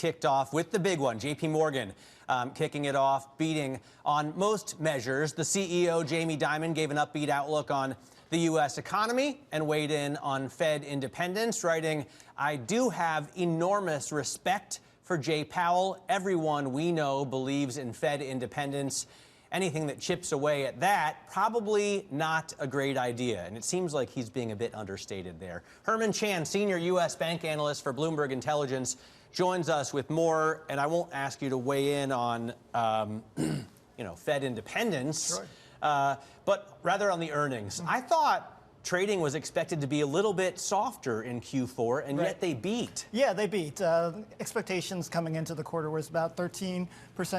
kicked off with the big one, JP Morgan kicking it off, beating on most measures. The CEO, Jamie Dimon, gave an upbeat outlook on the U.S. economy and weighed in on Fed independence, writing, "I do have enormous respect for Jay Powell. Everyone we know believes in Fed independence. Anything that chips away at that, probably not a great idea." And it seems like he's being a bit understated there. Herman Chan, senior U.S. bank analyst for Bloomberg Intelligence, joins us with more. And I won't ask you to weigh in on, Fed independence, sure. But rather on the earnings. I thought trading was expected to be a little bit softer in Q4, and yet they beat. Yeah, they beat. Expectations coming into the quarter was about 13%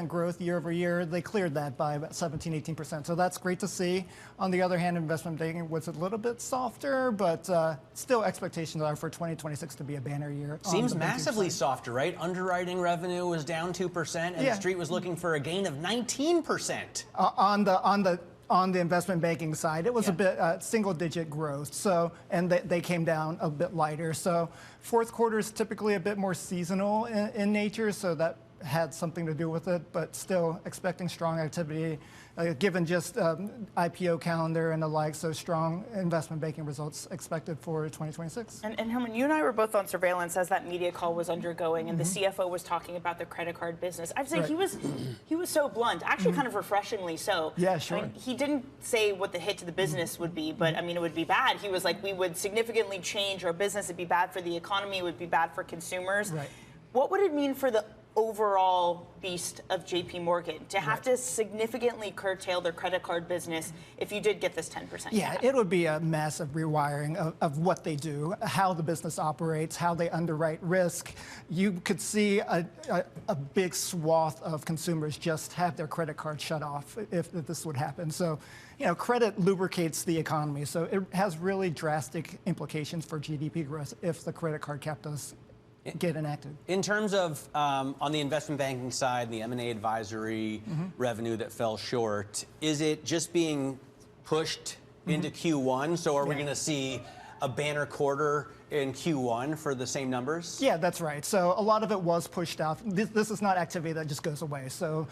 growth year over year. They cleared that by about 17, 18%. So that's great to see. On the other hand, investment banking was a little bit softer, but still expectations are for 2026 to be a banner year. Seems massively softer, right? Underwriting revenue was down 2%, and the street was looking for a gain of 19%. On the investment banking side, it was a bit single-digit growth. So, and they came down a bit lighter. So, fourth quarter is typically a bit more seasonal in nature. So that had something to do with it. But still expecting strong activity, given just IPO calendar and the like. So strong investment banking results expected for 2026. And Herman, you and I were both on surveillance as that media call was undergoing, and the CFO was talking about the credit card business. I'd say he was so blunt, actually kind of refreshingly so. Yeah, sure. I mean, he didn't say what the hit to the business would be, but I mean, it would be bad. He was like, we would significantly change our business. It'd be bad for the economy. It would be bad for consumers. Right. What would it mean for the overall beast of JP Morgan to have to significantly curtail their credit card business if you did get this 10%? Yeah, it would be a massive rewiring of what they do, how the business operates, how they underwrite risk. You could see a big swath of consumers just have their credit card shut off if this would happen. So, credit lubricates the economy. So it has really drastic implications for GDP growth if the credit card cap does get enacted. In terms of on the investment banking side, the M&A advisory revenue that fell short, is it just being pushed into Q1? So are we going to see a banner quarter in Q1 for the same numbers? Yeah, that's right. So a lot of it was pushed out. This is not activity that just goes away. So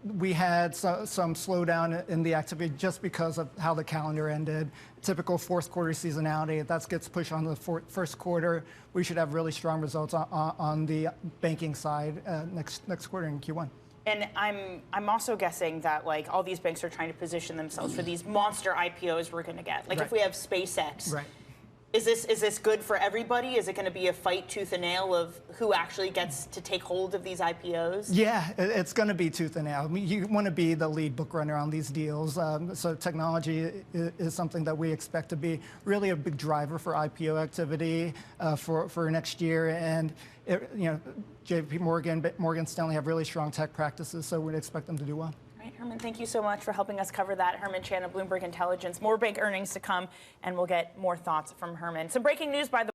we had some slowdown in the activity just because of how the calendar ended. Typical fourth quarter seasonality, that gets pushed on the first quarter. We should have really strong results on the banking side next quarter in Q1. And I'm also guessing that like all these banks are trying to position themselves for these monster IPOs we're going to get. Like if we have SpaceX, is this good for everybody? Is it going to be a fight tooth and nail of who actually gets to take hold of these IPOs? Yeah, it's going to be tooth and nail. I mean, you want to be the lead book runner on these deals. So technology is something that we expect to be really a big driver for IPO activity for next year. And JP Morgan, Morgan Stanley have really strong tech practices, so we'd expect them to do well. Herman, thank you so much for helping us cover that. Herman Chan of Bloomberg Intelligence. More bank earnings to come, and we'll get more thoughts from Herman. Some breaking news, by the way.